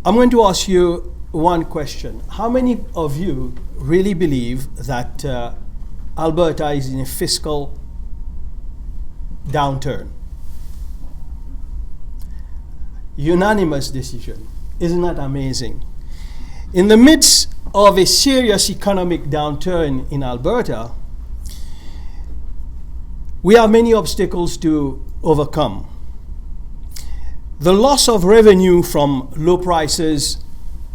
I'm going to ask you one question. How many of you really believe that Alberta is in a fiscal downturn? Unanimous decision. Isn't that amazing? In the midst of a serious economic downturn in Alberta, we have many obstacles to overcome. The loss of revenue from low prices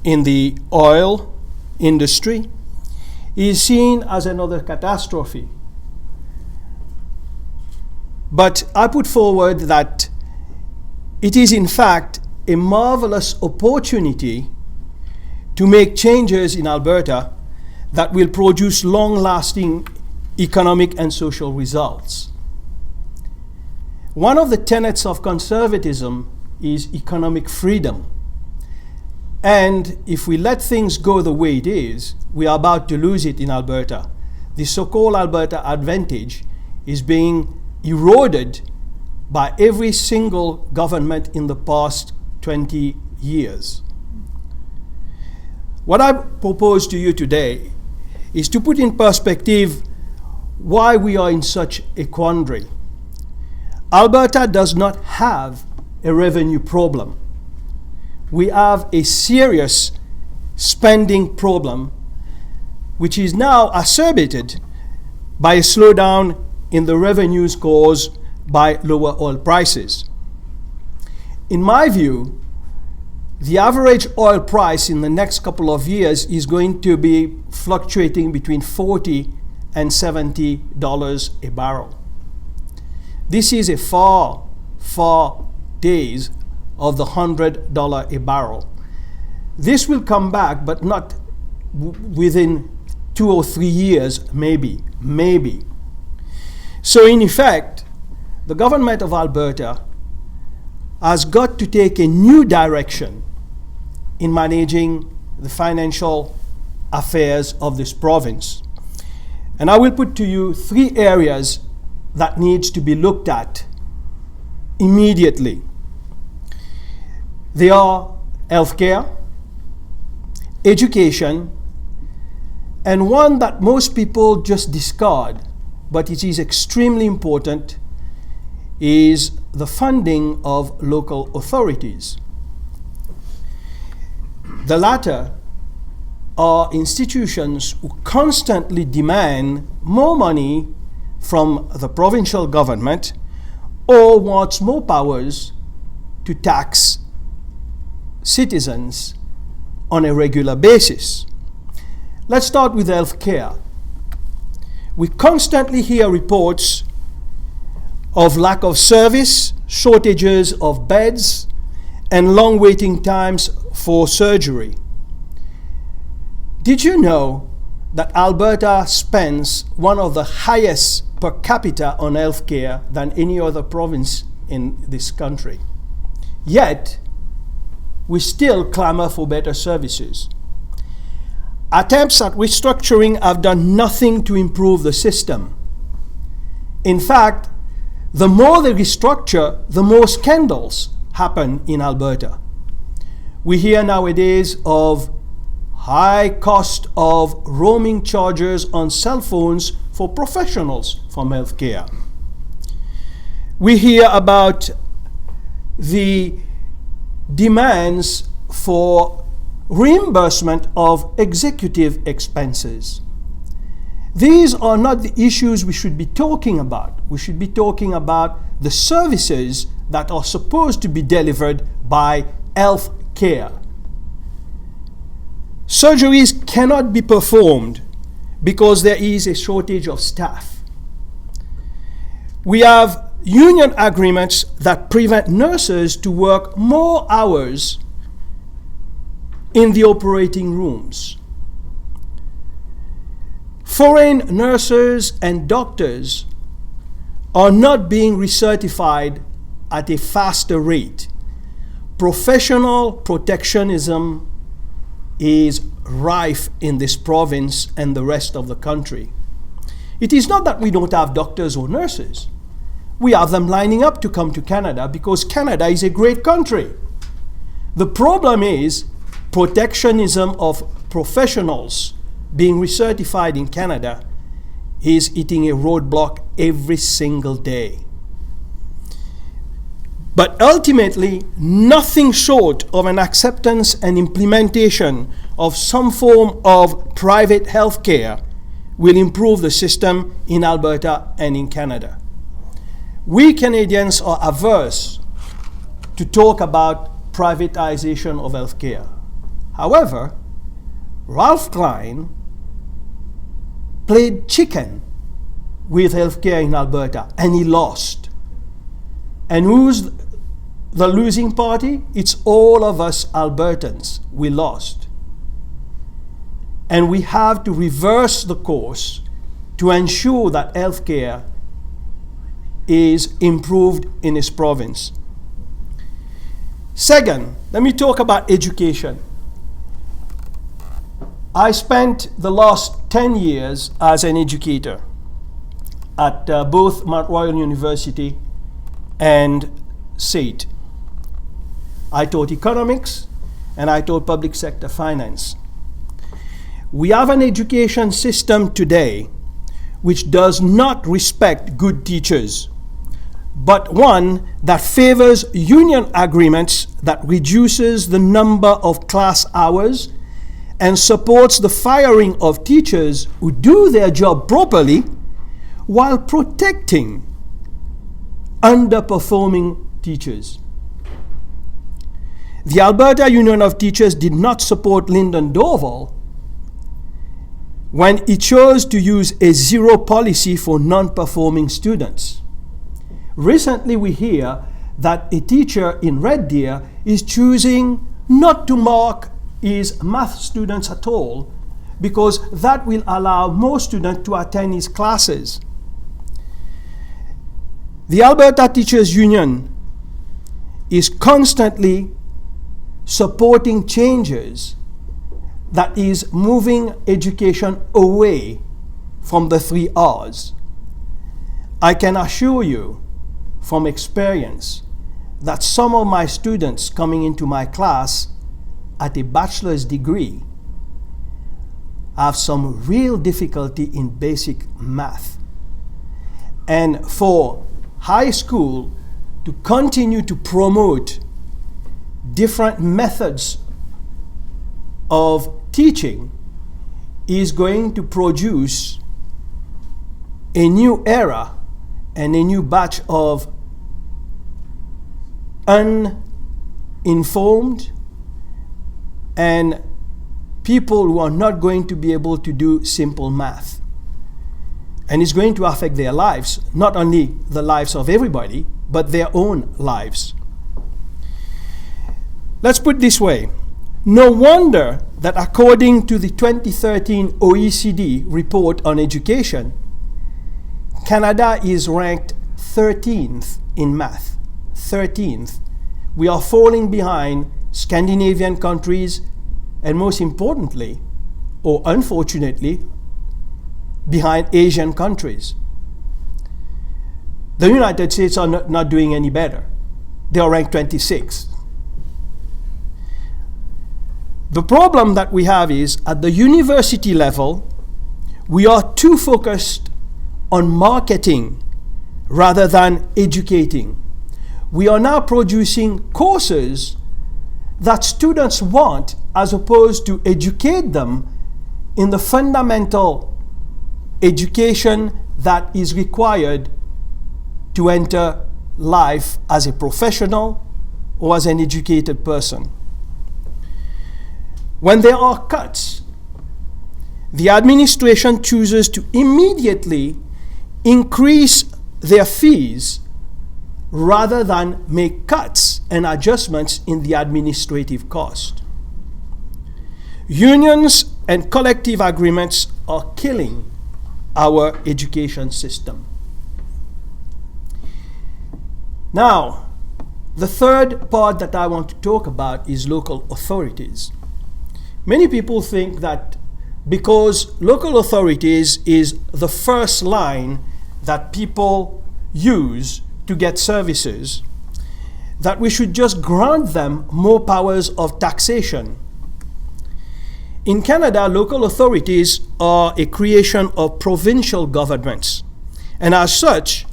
in the oil industry is seen as another catastrophe. But I put forward that it is in fact a marvelous opportunity to make changes in Alberta that will produce long-lasting economic and social results. One of the tenets of conservatism is economic freedom. And if we let things go the way it is, we are about to lose it in Alberta. The so-called Alberta advantage is being eroded by every single government in the past 20 years. What I propose to you today is to put in perspective why we are in such a quandary. Alberta does not have a revenue problem. We have a serious spending problem, which is now exacerbated by a slowdown in the revenues caused by lower oil prices. In my view, the average oil price in the next couple of years is going to be fluctuating between $40 and $70 a barrel. This is a far days of the $100 a barrel. This will come back, but not within 2 or 3 years, maybe. So in effect, the government of Alberta has got to take a new direction in managing the financial affairs of this province. And I will put to you 3 areas that needs to be looked at immediately. They are healthcare, education, and one that most people just discard, but it is extremely important, is the funding of local authorities. The latter are institutions who constantly demand more money from the provincial government or wants more powers to tax citizens on a regular basis. Let's start with healthcare. We constantly hear reports of lack of service, shortages of beds, and long waiting times for surgery. Did you know that Alberta spends one of the highest per capita on healthcare than any other province in this country? Yet, we still clamor for better services. Attempts at restructuring have done nothing to improve the system. In fact, the more they restructure, the more scandals happen in Alberta. We hear nowadays of high cost of roaming charges on cell phones for professionals from healthcare. We hear about the demands for reimbursement of executive expenses. These are not the issues we should be talking about. We should be talking about the services that are supposed to be delivered by health care. Surgeries cannot be performed because there is a shortage of staff. We have union agreements that prevent nurses to work more hours in the operating rooms. Foreign nurses and doctors are not being recertified at a faster rate. Professional protectionism is rife in this province and the rest of the country. It is not that we don't have doctors or nurses. We have them lining up to come to Canada because Canada is a great country. The problem is protectionism of professionals being recertified in Canada is hitting a roadblock every single day. But ultimately, nothing short of an acceptance and implementation of some form of private health care will improve the system in Alberta and in Canada. We Canadians are averse to talk about privatization of health care. However, Ralph Klein played chicken with healthcare in Alberta, and he lost. And who's the losing party? It's all of us Albertans. We lost. And we have to reverse the course to ensure that healthcare is improved in this province. Second, let me talk about education. I spent the last 10 years as an educator at both Mount Royal University and SAIT. I taught economics and I taught public sector finance. We have an education system today which does not respect good teachers, but one that favors union agreements that reduces the number of class hours and supports the firing of teachers who do their job properly while protecting underperforming teachers. The Alberta Union of Teachers did not support Lyndon Dorval when he chose to use a zero policy for non-performing students. Recently we hear that a teacher in Red Deer is choosing not to mark his math students at all because that will allow more students to attend his classes. The Alberta Teachers Union is constantly supporting changes that is moving education away from the 3 R's. I can assure you from experience that some of my students coming into my class at a bachelor's degree have some real difficulty in basic math. And for high school to continue to promote different methods of teaching is going to produce a new era and a new batch of uninformed and people who are not going to be able to do simple math. And it's going to affect their lives, not only the lives of everybody, but their own lives. Let's put it this way. No wonder that according to the 2013 OECD report on education, Canada is ranked 13th in math. 13th. We are falling behind Scandinavian countries and most importantly, or unfortunately, behind Asian countries. The United States are not doing any better. They are ranked 26th. The problem that we have is at the university level, we are too focused on marketing rather than educating. We are now producing courses that students want as opposed to educate them in the fundamental education that is required to enter life as a professional or as an educated person. When there are cuts, the administration chooses to immediately increase their fees rather than make cuts and adjustments in the administrative cost. Unions and collective agreements are killing our education system. Now, the third part that I want to talk about is local authorities. Many people think that because local authorities is the first line that people use to get services, that we should just grant them more powers of taxation In Canada, local authorities are a creation of provincial governments. And as such,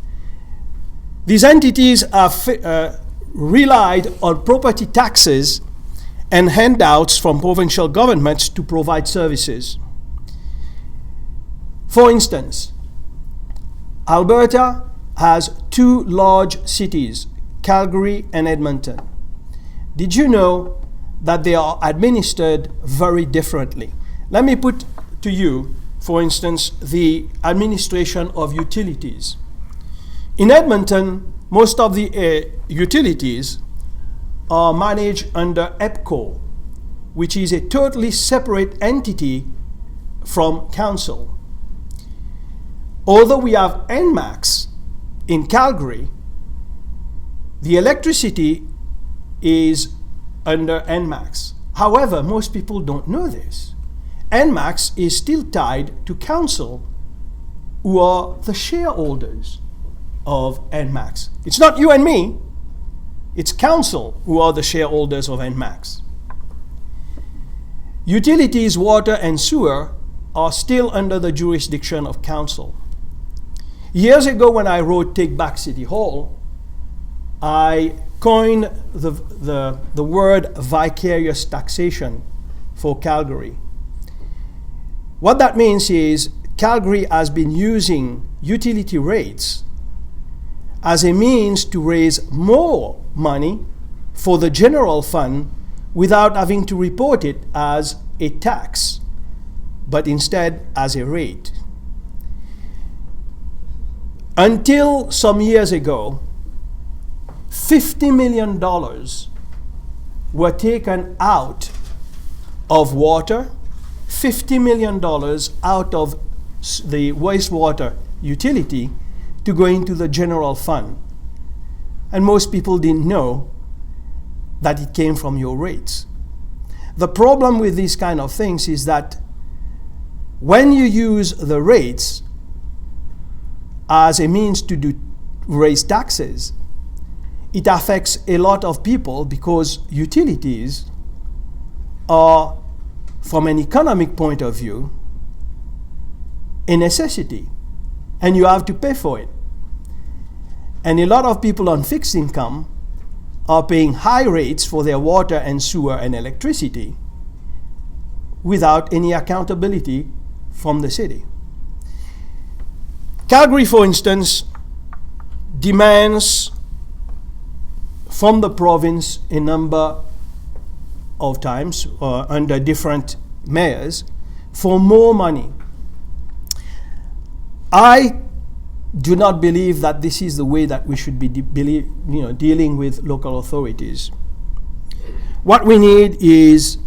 these entities are relied on property taxes and handouts from provincial governments to provide services. For instance, Alberta has two large cities, Calgary and Edmonton. Did you know that they are administered very differently? Let me put to you, for instance, the administration of utilities. In Edmonton, most of the utilities are managed under EPCO, which is a totally separate entity from council. Although we have ENMAX in Calgary, the electricity is under ENMAX. However, most people don't know this. ENMAX is still tied to council, who are the shareholders of ENMAX. It's not you and me, it's council who are the shareholders of ENMAX. Utilities, water and sewer are still under the jurisdiction of council. Years ago, when I wrote Take Back City Hall, I coined the word vicarious taxation for Calgary. What that means is Calgary has been using utility rates as a means to raise more money for the general fund without having to report it as a tax, but instead as a rate. Until some years ago, $50 million were taken out of water, $50 million out of the wastewater utility to go into the general fund. And most people didn't know that it came from your rates. The problem with these kind of things is that when you use the rates as a means to raise taxes, it affects a lot of people because utilities are, from an economic point of view, a necessity, and you have to pay for it. And a lot of people on fixed income are paying high rates for their water and sewer and electricity without any accountability from the city. Calgary, for instance, demands from the province a number of times under different mayors for more money. I do not believe that this is the way that we should be dealing with local authorities. What we need is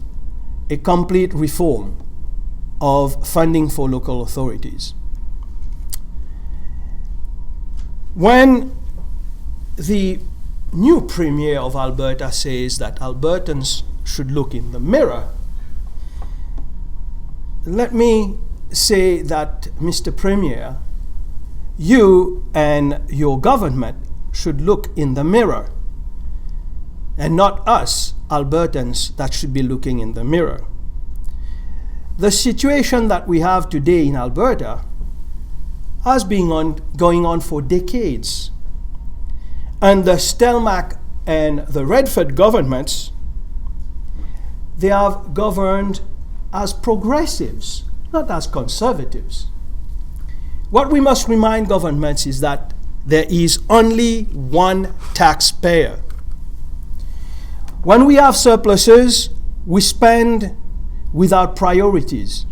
a complete reform of funding for local authorities. When the new Premier of Alberta says that Albertans should look in the mirror, let me say that, Mr. Premier, you and your government should look in the mirror, and not us, Albertans, that should be looking in the mirror. The situation that we have today in Alberta has been going on for decades. And the Stelmach and the Redford governments, they have governed as progressives, not as conservatives. What we must remind governments is that there is only one taxpayer. When we have surpluses, we spend without priorities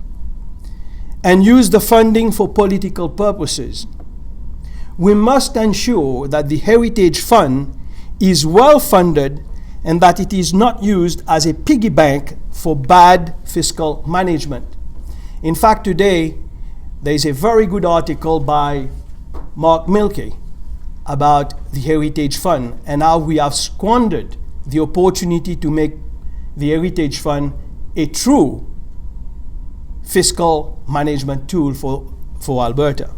and use the funding for political purposes. We must ensure that the Heritage Fund is well funded and that it is not used as a piggy bank for bad fiscal management. In fact, today, there is a very good article by Mark Milke about the Heritage Fund and how we have squandered the opportunity to make the Heritage Fund a true fiscal management tool for Alberta.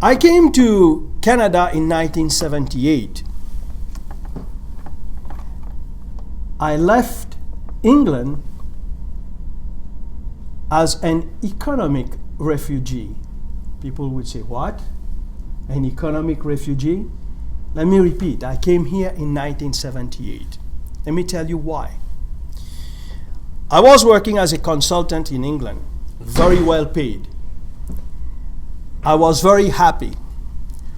I came to Canada in 1978. I left England as an economic refugee. People would say, what? An economic refugee? Let me repeat, I came here in 1978. Let me tell you why. I was working as a consultant in England, very well paid. I was very happy.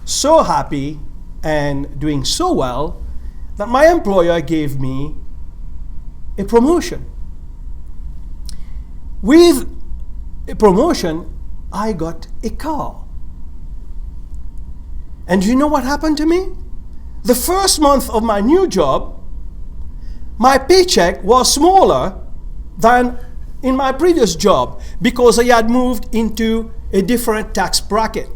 So happy and doing so well that my employer gave me a promotion. With a promotion, I got a car. And do you know what happened to me? The first month of my new job, my paycheck was smaller than in my previous job because I had moved into a different tax bracket.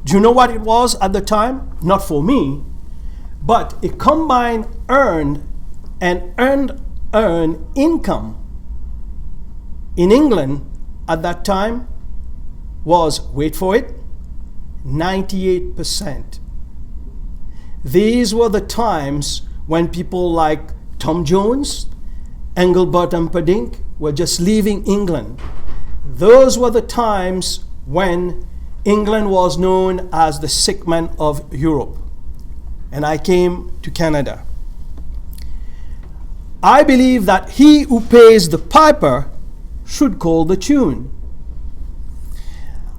Do you know what it was at the time? Not for me, but a combined earned and earned income in England at that time was, wait for it, 98%. These were the times when people like Tom Jones, Engelbert Humperdinck were just leaving England. Those were the times when England was known as the sick man of Europe. And I came to Canada. I believe that he who pays the piper should call the tune.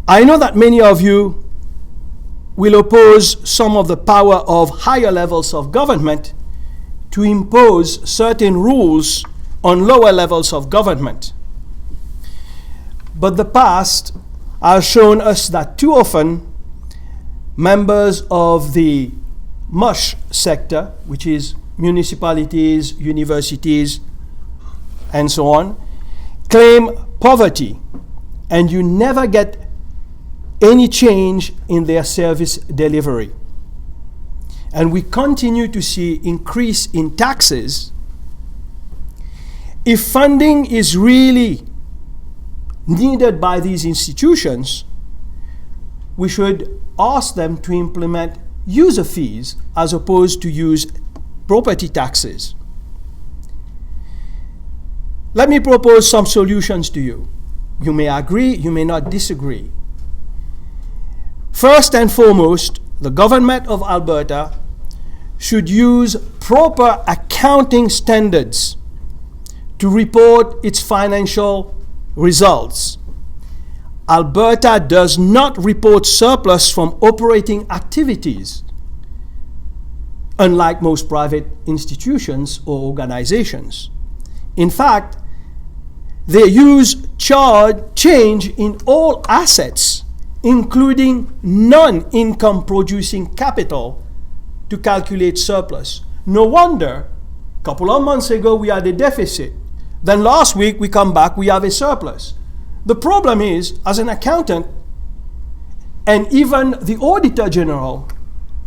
I know that many of you will oppose some of the power of higher levels of government to impose certain rules on lower levels of government. But the past has shown us that too often members of the MUSH sector, which is municipalities, universities, and so on, claim poverty, and you never get any change in their service delivery. And we continue to see increase in taxes. If funding is really needed by these institutions, we should ask them to implement user fees as opposed to use property taxes. Let me propose some solutions to you. You may agree, you may not disagree. First and foremost, the government of Alberta should use proper accounting standards to report its financial results. Alberta does not report surplus from operating activities, unlike most private institutions or organizations. In fact, they use change in all assets, including non-income producing capital, to calculate surplus. No wonder, a couple of months ago we had a deficit. Then last week we come back, we have a surplus. The problem is, as an accountant, and even the Auditor General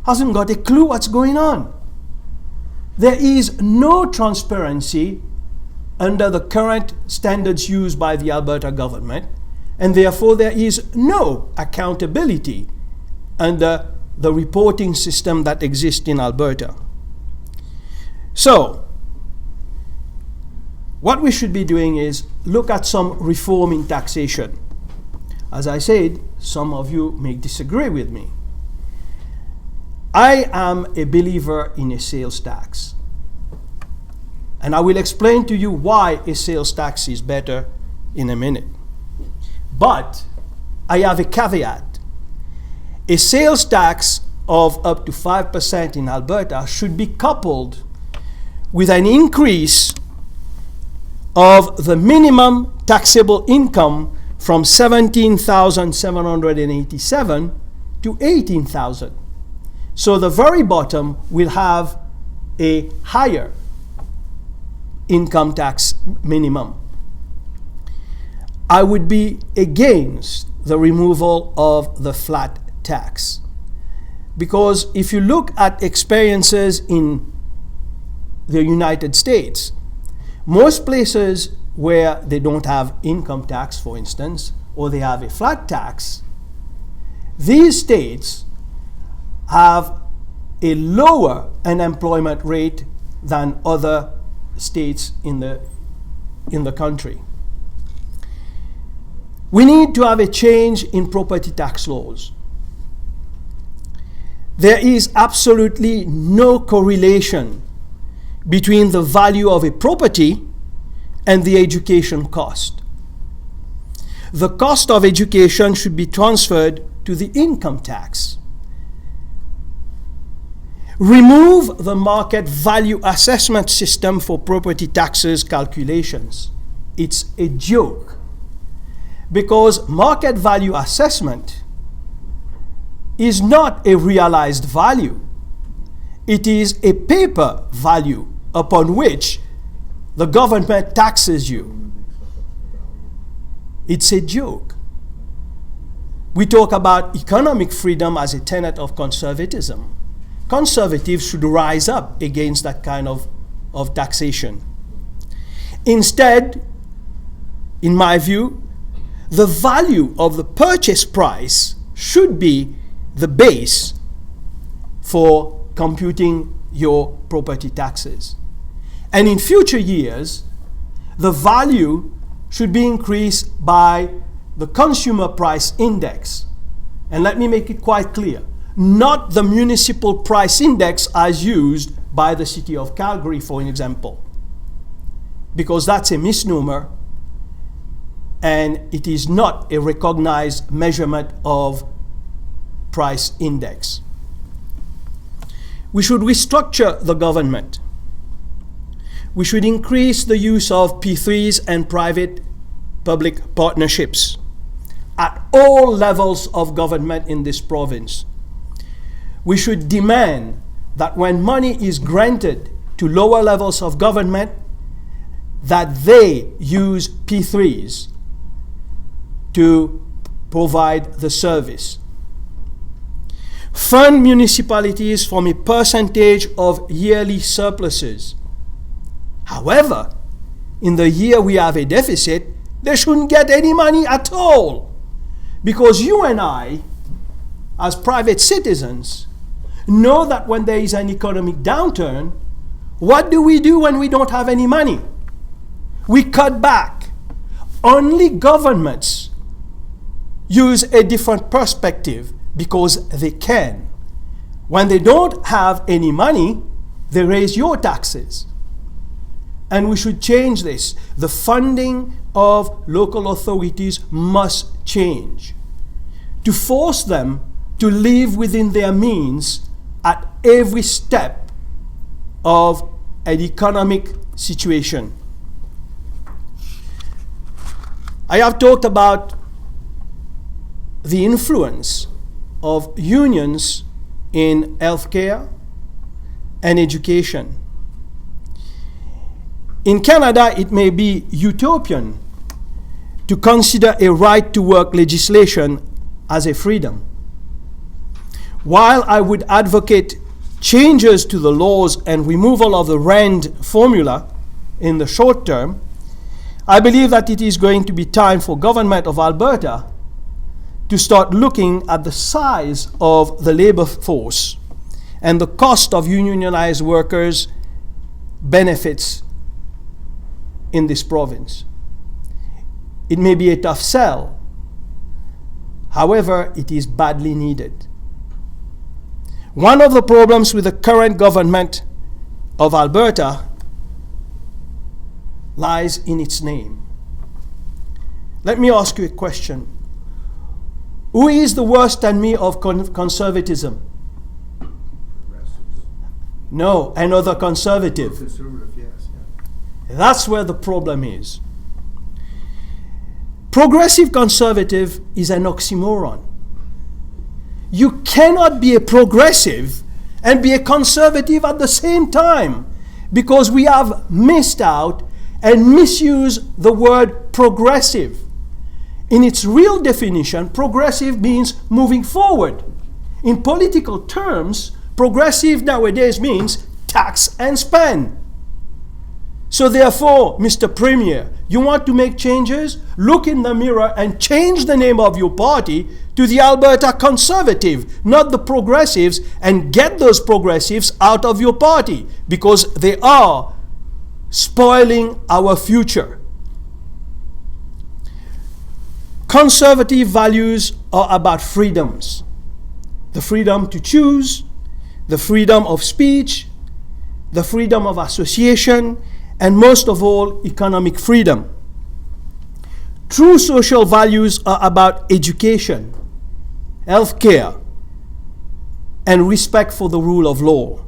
hasn't got a clue what's going on. There is no transparency under the current standards used by the Alberta government, and therefore there is no accountability under the reporting system that exists in Alberta. So, what we should be doing is look at some reform in taxation. As I said, some of you may disagree with me. I am a believer in a sales tax. And I will explain to you why a sales tax is better in a minute. But I have a caveat. A sales tax of up to 5% in Alberta should be coupled with an increase of the minimum taxable income from $17,787 to $18,000. So the very bottom will have a higher income tax minimum. I would be against the removal of the flat tax, because if you look at experiences in the United States, most places where they don't have income tax, for instance, or they have a flat tax, these states have a lower unemployment rate than other states in the country. We need to have a change in property tax laws. There is absolutely no correlation between the value of a property and the education cost. The cost of education should be transferred to the income tax. Remove the market value assessment system for property taxes calculations. It's a joke, because market value assessment is not a realized value. It is a paper value upon which the government taxes you. It's a joke. We talk about economic freedom as a tenet of conservatism. Conservatives should rise up against that kind of taxation. Instead, in my view, the value of the purchase price should be the base for computing your property taxes. And in future years, the value should be increased by the consumer price index. And let me make it quite clear, not the municipal price index as used by the city of Calgary, for example, because that's a misnomer and it is not a recognized measurement of price index. We should restructure the government. We should increase the use of P3s and private-public partnerships at all levels of government in this province. We should demand that when money is granted to lower levels of government, that they use P3s to provide the service. Fund municipalities from a percentage of yearly surpluses. However, in the year we have a deficit, they shouldn't get any money at all, because you and I, as private citizens, know that when there is an economic downturn, what do we do when we don't have any money? We cut back. Only governments use a different perspective because they can. When they don't have any money, they raise your taxes. And we should change this. The funding of local authorities must change to force them to live within their means at every step of an economic situation. I have talked about the influence of unions in healthcare and education. In Canada, it may be utopian to consider a right to work legislation as a freedom. While I would advocate changes to the laws and removal of the RAND formula in the short term, I believe that it is going to be time for government of Alberta to start looking at the size of the labor force and the cost of unionized workers' benefits in this province. It may be a tough sell. However, it is badly needed. One of the problems with the current government of Alberta lies in its name. Let me ask you a question. Who is the worst enemy of conservatism? No, another conservative. Conservative, yes. Yeah. That's where the problem is. Progressive conservative is an oxymoron. You cannot be a progressive and be a conservative at the same time, because we have missed out and misused the word progressive. In its real definition, progressive means moving forward. In political terms, progressive nowadays means tax and spend. So therefore, Mr. Premier, you want to make changes? Look in the mirror and change the name of your party to the Alberta Conservative, not the Progressives, and get those progressives out of your party, because they are spoiling our future. Conservative values are about freedoms. The freedom to choose, the freedom of speech, the freedom of association, and most of all, economic freedom. True social values are about education, healthcare, and respect for the rule of law.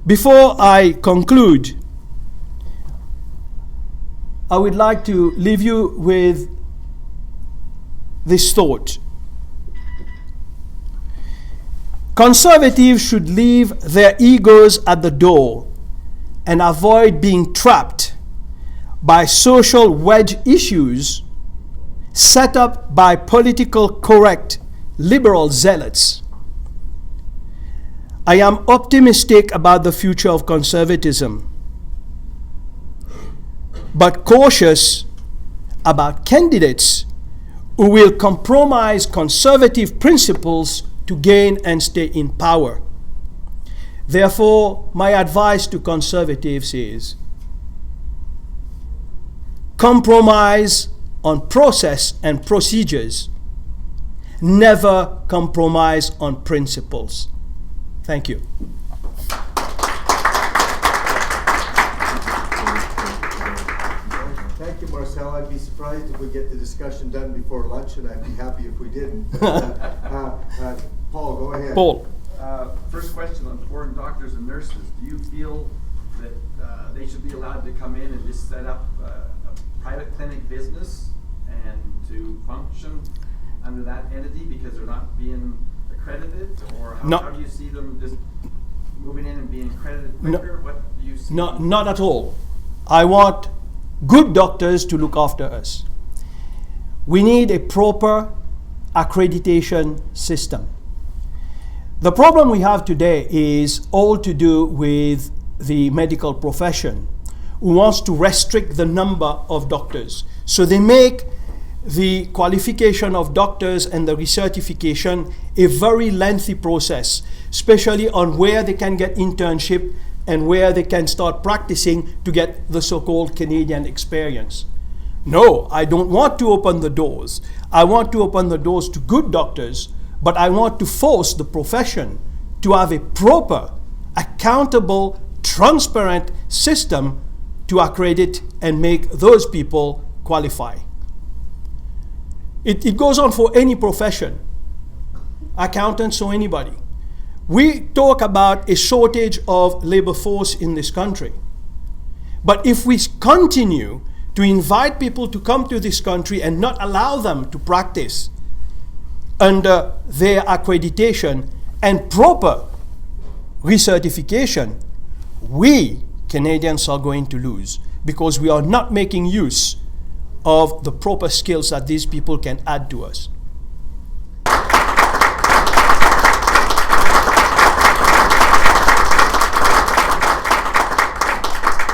Before I conclude, I would like to leave you with this thought. Conservatives should leave their egos at the door and avoid being trapped by social wedge issues set up by political correct liberal zealots. I am optimistic about the future of conservatism, but cautious about candidates who will compromise conservative principles to gain and stay in power. Therefore, my advice to conservatives is compromise on process and procedures. Never compromise on principles. Thank you. Thank you, Marcel. I'd be surprised if we get the discussion done before lunch, and I'd be happy if we didn't. Paul, go ahead. Paul. First question on foreign doctors and nurses. Do you feel that they should be allowed to come in and just set up a private clinic business and to function under that entity because they're not being accredited? Or how do you see them just moving in and being accredited quicker? What do you see? Not at all. I want good doctors to look after us. We need a proper accreditation system. The problem we have today is all to do with the medical profession, who wants to restrict the number of doctors. So they make the qualification of doctors and the recertification a very lengthy process, especially on where they can get internship and where they can start practicing to get the so-called Canadian experience. No, I don't want to open the doors. I want to open the doors to good doctors, but I want to force the profession to have a proper, accountable, transparent system to accredit and make those people qualify. It goes on for any profession, accountants or anybody. We talk about a shortage of labor force in this country. But if we continue to invite people to come to this country and not allow them to practice under their accreditation and proper recertification, we Canadians are going to lose because we are not making use of the proper skills that these people can add to us.